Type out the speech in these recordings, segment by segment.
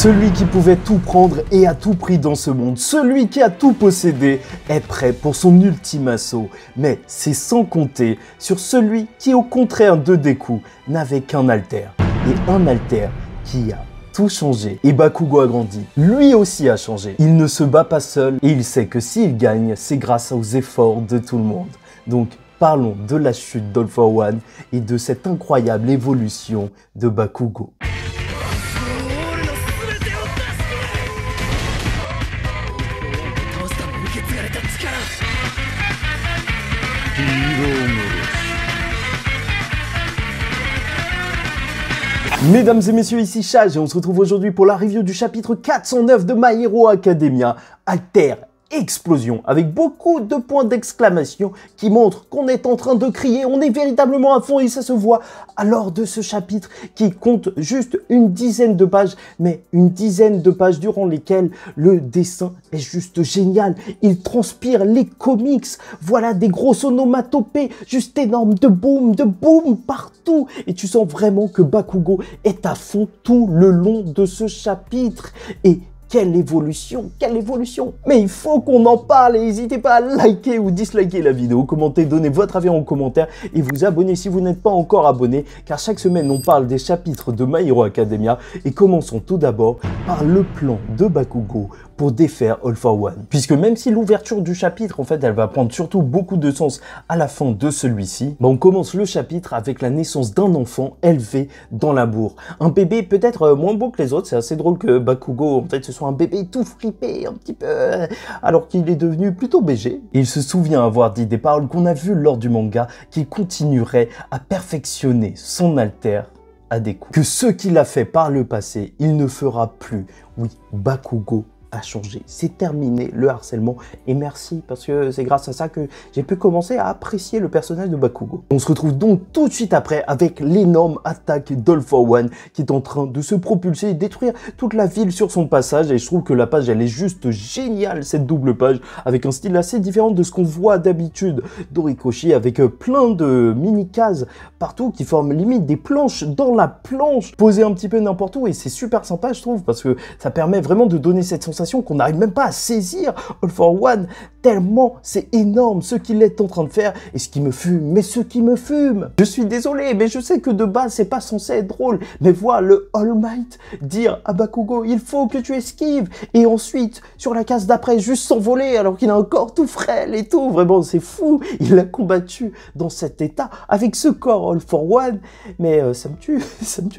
Celui qui pouvait tout prendre et à tout prix dans ce monde, celui qui a tout possédé, est prêt pour son ultime assaut. Mais c'est sans compter sur celui qui, au contraire de Deku, n'avait qu'un alter. Et un alter qui a tout changé. Et Bakugo a grandi. Lui aussi a changé. Il ne se bat pas seul et il sait que s'il gagne, c'est grâce aux efforts de tout le monde. Donc, parlons de la chute d'All for One et de cette incroyable évolution de Bakugo. Mesdames et messieurs, ici Chage et on se retrouve aujourd'hui pour la review du chapitre 409 de My Hero Academia, Alter Explosion, avec beaucoup de points d'exclamation qui montrent qu'on est en train de crier, on est véritablement à fond et ça se voit alors de ce chapitre qui compte juste une dizaine de pages, mais une dizaine de pages durant lesquelles le dessin est juste génial, il transpire les comics, voilà des grosses onomatopées juste énormes, de boom partout et tu sens vraiment que Bakugo est à fond tout le long de ce chapitre et quelle évolution! Mais il faut qu'on en parle et n'hésitez pas à liker ou disliker la vidéo, commenter, donner votre avis en commentaire et vous abonner si vous n'êtes pas encore abonné car chaque semaine on parle des chapitres de My Hero Academia et commençons tout d'abord par le plan de Bakugo pour défaire All for One. Puisque même si l'ouverture du chapitre, en fait, elle va prendre surtout beaucoup de sens à la fin de celui-ci, on commence le chapitre avec la naissance d'un enfant élevé dans la bourre. Un bébé peut-être moins beau que les autres, c'est assez drôle que Bakugo, en fait, ce soit un bébé tout fripé, un petit peu, alors qu'il est devenu plutôt BG. Il se souvient avoir dit des paroles qu'on a vues lors du manga, qu'il continuerait à perfectionner son alter à Deku. Que ce qu'il a fait par le passé, il ne fera plus. Oui, Bakugo a changé. C'est terminé le harcèlement et merci parce que c'est grâce à ça que j'ai pu commencer à apprécier le personnage de Bakugo. On se retrouve donc tout de suite après avec l'énorme attaque d'All for One qui est en train de se propulser et détruire toute la ville sur son passage et je trouve que la page elle est juste géniale cette double page avec un style assez différent de ce qu'on voit d'habitude d'Horikoshi avec plein de mini cases partout qui forment limite des planches dans la planche posées un petit peu n'importe où et c'est super sympa je trouve parce que ça permet vraiment de donner cette sensation qu'on n'arrive même pas à saisir All for One, tellement c'est énorme ce qu'il est en train de faire et ce qui me fume, mais ce qui me fume. Je suis désolé, mais je sais que de base c'est pas censé être drôle, mais voir le All Might dire à Bakugo, il faut que tu esquives, et ensuite sur la case d'après juste s'envoler alors qu'il a un corps tout frêle et tout, vraiment c'est fou, il a combattu dans cet état avec ce corps All for One, mais ça me tue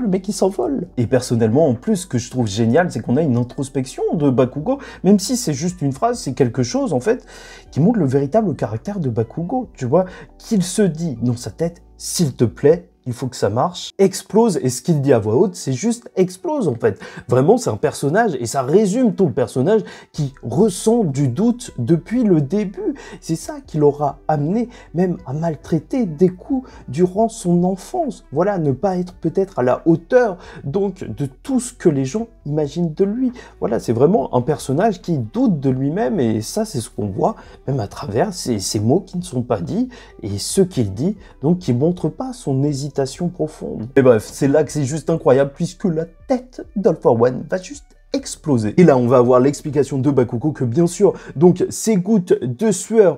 le mec qui s'envole. Et personnellement en plus ce que je trouve génial c'est qu'on a une introspection de Bakugo, même si c'est juste une phrase, c'est quelque chose en fait qui montre le véritable caractère de Bakugo, tu vois, qu'il se dit dans sa tête, s'il te plaît, il faut que ça marche, explose, et ce qu'il dit à voix haute, c'est juste explose en fait. Vraiment, c'est un personnage, et ça résume tout le personnage qui ressent du doute depuis le début. C'est ça qui l'aura amené même à maltraiter Deku durant son enfance. Voilà, ne pas être peut-être à la hauteur donc de tout ce que les gens imaginent de lui. Voilà, c'est vraiment un personnage qui doute de lui-même, et ça, c'est ce qu'on voit même à travers ces mots qui ne sont pas dits, et ce qu'il dit, donc qui montre pas son hésitation profonde. Et bref, c'est là que c'est juste incroyable puisque la tête d'All for One va juste exploser. Et là, on va avoir l'explication de Bakugo que bien sûr, donc ces gouttes de sueur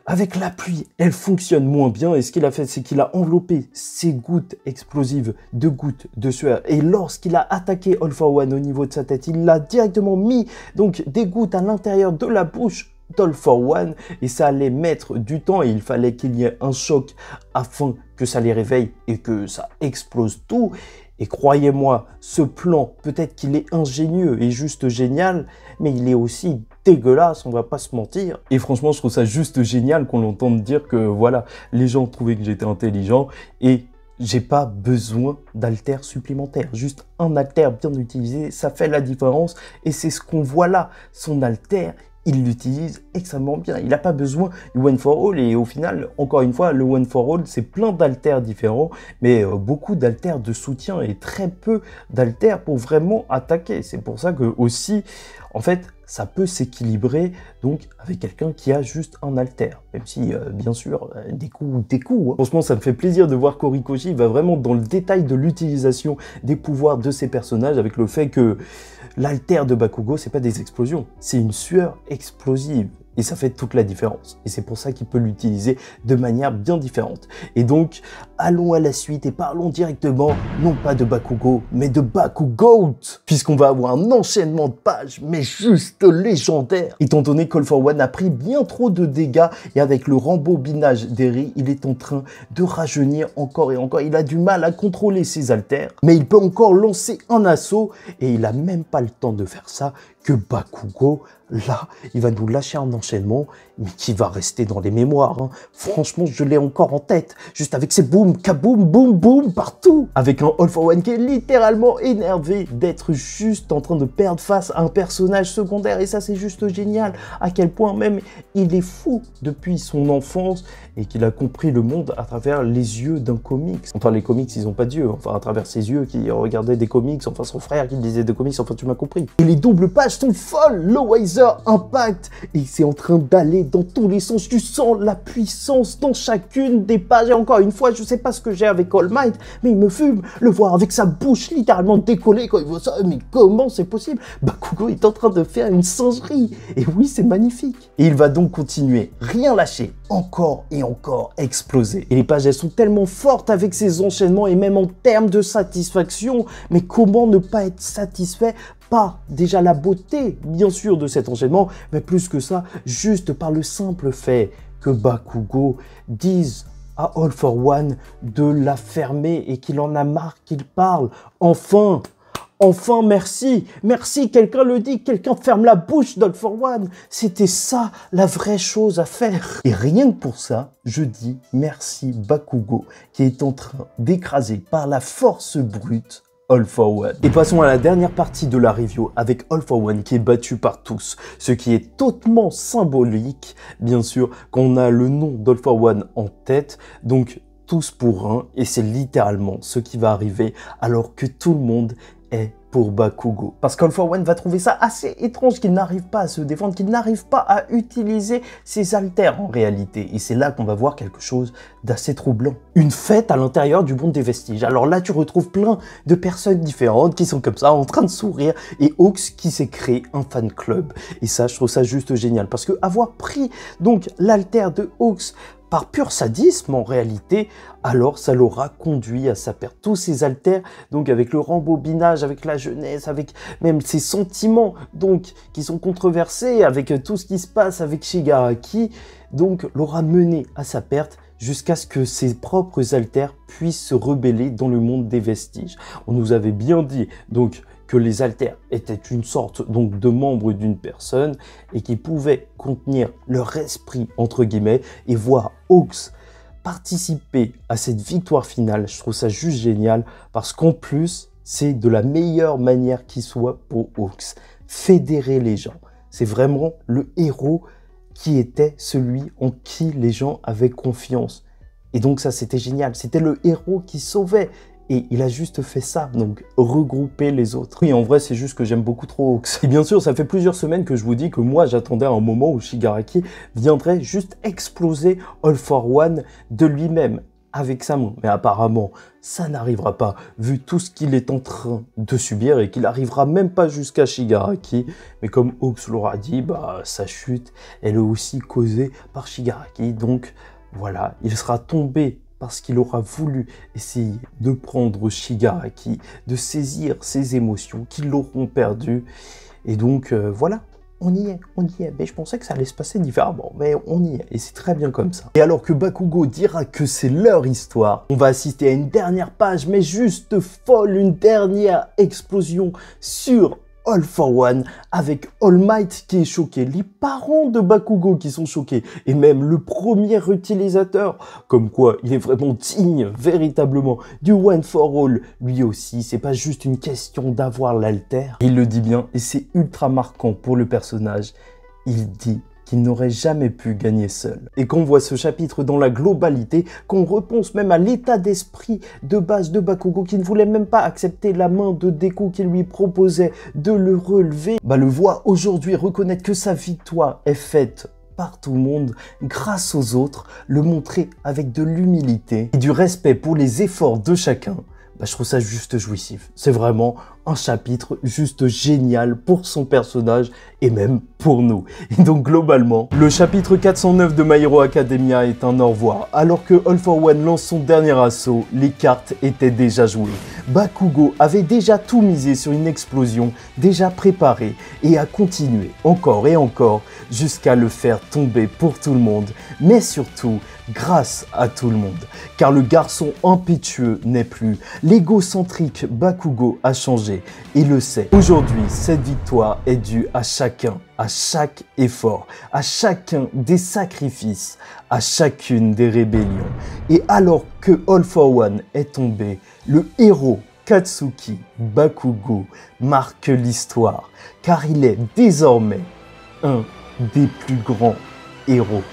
avec la pluie, elles fonctionnent moins bien et ce qu'il a fait, c'est qu'il a enveloppé ces gouttes explosives de gouttes de sueur et lorsqu'il a attaqué All for One au niveau de sa tête, il l'a directement mis donc des gouttes à l'intérieur de la bouche d'All for One et ça allait mettre du temps et il fallait qu'il y ait un choc afin que ça les réveille et que ça explose tout. Et croyez-moi, ce plan, peut-être qu'il est ingénieux et juste génial, mais il est aussi dégueulasse, on va pas se mentir. Et franchement, je trouve ça juste génial qu'on l'entende dire que voilà, les gens trouvaient que j'étais intelligent et j'ai pas besoin d'alter supplémentaire. Juste un alter bien utilisé, ça fait la différence et c'est ce qu'on voit là. Son alter, il l'utilise extrêmement bien. Il n'a pas besoin du One for All et au final, encore une fois, le One for All, c'est plein d'alters différents, mais beaucoup d'alters de soutien et très peu d'alters pour vraiment attaquer. C'est pour ça que aussi, en fait, ça peut s'équilibrer donc avec quelqu'un qui a juste un alter. Même si, bien sûr, des coups. Hein. Franchement, ça me fait plaisir de voir qu'Horikoshi va vraiment dans le détail de l'utilisation des pouvoirs de ses personnages avec le fait que l'alter de Bakugo, c'est pas des explosions, c'est une sueur explosive. Et ça fait toute la différence. Et c'est pour ça qu'il peut l'utiliser de manière bien différente. Et donc, allons à la suite et parlons directement, non pas de Bakugo, mais de Bakugoat. Puisqu'on va avoir un enchaînement de pages, mais juste légendaire. Étant donné qu'All for One a pris bien trop de dégâts, et avec le rembobinage d'Eri, il est en train de rajeunir encore et encore. Il a du mal à contrôler ses haltères, mais il peut encore lancer un assaut, et il a même pas le temps de faire ça, que Bakugo, là, il va nous lâcher un enchaînement, mais qui va rester dans les mémoires. Hein. Franchement, je l'ai encore en tête, juste avec ces boum, kaboum, boum, boum, partout. Avec un All for One qui est littéralement énervé d'être juste en train de perdre face à un personnage secondaire. Et ça, c'est juste génial. À quel point même il est fou depuis son enfance et qu'il a compris le monde à travers les yeux d'un comics. Enfin, les comics, ils n'ont pas d'yeux. Enfin, à travers ses yeux qui regardaient des comics. Enfin, son frère qui lisait des comics. Enfin, tu m'as compris. Et les doubles pages sont folles. Lowriser Impact. Et c'est en train d'aller dans tous les sens. Tu sens la puissance dans chacune des pages. Et encore une fois, je sais pas ce que j'ai avec All Might, mais il me fume. Le voir avec sa bouche littéralement décollée quand il voit ça. Mais comment c'est possible? Bakugo est en train de faire une singerie. Et oui, c'est magnifique. Et il va donc continuer. Rien lâcher. Encore et encore exploser. Et les pages, elles sont tellement fortes avec ces enchaînements et même en termes de satisfaction. Mais comment ne pas être satisfait par déjà la beauté, bien sûr, de cet enchaînement, mais plus que ça, juste par le simple fait que Bakugo dise à All for One de la fermer et qu'il en a marre qu'il parle. Enfin! Enfin, merci, merci, quelqu'un le dit, quelqu'un ferme la bouche d'All for One. C'était ça, la vraie chose à faire. Et rien que pour ça, je dis merci Bakugo, qui est en train d'écraser par la force brute All for One. Et passons à la dernière partie de la review avec All for One qui est battu par tous, ce qui est totalement symbolique, bien sûr, qu'on a le nom d'All for One en tête, donc tous pour un, et c'est littéralement ce qui va arriver alors que tout le monde est pour Bakugo. Parce qu'All for One va trouver ça assez étrange qu'il n'arrive pas à se défendre, qu'il n'arrive pas à utiliser ses haltères en réalité. Et c'est là qu'on va voir quelque chose d'assez troublant. Une fête à l'intérieur du monde des vestiges. Alors là, tu retrouves plein de personnes différentes qui sont comme ça, en train de sourire, et Hawks qui s'est créé un fan club. Et ça, je trouve ça juste génial. Parce que avoir pris donc l'haltère de Hawks par pur sadisme en réalité, alors ça l'aura conduit à sa perte. Tous ses haltères, donc avec le rembobinage, avec la jeunesse, avec même ses sentiments donc qui sont controversés, avec tout ce qui se passe avec Shigaraki, donc l'aura mené à sa perte jusqu'à ce que ses propres haltères puissent se rebeller dans le monde des vestiges. On nous avait bien dit donc que les haltères étaient une sorte donc de membres d'une personne et qui pouvaient contenir leur esprit entre guillemets, et voir Hawks participer à cette victoire finale, je trouve ça juste génial parce qu'en plus c'est de la meilleure manière qui soit pour Hawks. Fédérer les gens, c'est vraiment le héros qui était celui en qui les gens avaient confiance. Et donc ça c'était génial, c'était le héros qui sauvait. Et il a juste fait ça, donc regrouper les autres. Oui, en vrai, c'est juste que j'aime beaucoup trop Hawks. Et bien sûr, ça fait plusieurs semaines que je vous dis que moi, j'attendais un moment où Shigaraki viendrait juste exploser All for One de lui-même, avec sa main. Mais apparemment, ça n'arrivera pas, vu tout ce qu'il est en train de subir et qu'il n'arrivera même pas jusqu'à Shigaraki. Mais comme Hawks l'aura dit, bah, sa chute, elle est aussi causée par Shigaraki. Donc, voilà, il sera tombé parce qu'il aura voulu essayer de prendre Shigaraki, de saisir ses émotions qui l'auront perdu. Et donc, voilà, on y est. Mais je pensais que ça allait se passer différemment, mais on y est, et c'est très bien comme ça. Et alors que Bakugo dira que c'est leur histoire, on va assister à une dernière page, mais juste folle, une dernière explosion sur All for One, avec All Might qui est choqué, les parents de Bakugo qui sont choqués, et même le premier utilisateur, comme quoi il est vraiment digne, véritablement, du One for All, lui aussi, c'est pas juste une question d'avoir l'altère. Il le dit bien, et c'est ultra marquant pour le personnage, il dit qu'il n'aurait jamais pu gagner seul. Et qu'on voit ce chapitre dans la globalité, qu'on repense même à l'état d'esprit de base de Bakugo qui ne voulait même pas accepter la main de Deku qui lui proposait de le relever, bah le voit aujourd'hui reconnaître que sa victoire est faite par tout le monde, grâce aux autres, le montrer avec de l'humilité et du respect pour les efforts de chacun. Bah, je trouve ça juste jouissif. C'est vraiment un chapitre juste génial pour son personnage et même pour nous. Et donc globalement, le chapitre 409 de My Hero Academia est un au revoir. Alors que All for One lance son dernier assaut, les cartes étaient déjà jouées. Bakugo avait déjà tout misé sur une explosion déjà préparée et a continué encore et encore jusqu'à le faire tomber pour tout le monde, mais surtout grâce à tout le monde. Car le garçon impétueux n'est plus, l'égocentrique Bakugo a changé et le sait. Aujourd'hui, cette victoire est due à chacun, à chaque effort, à chacun des sacrifices, à chacune des rébellions. Et alors que All for One est tombé, le héros Katsuki Bakugo marque l'histoire, car il est désormais un des plus grands héros.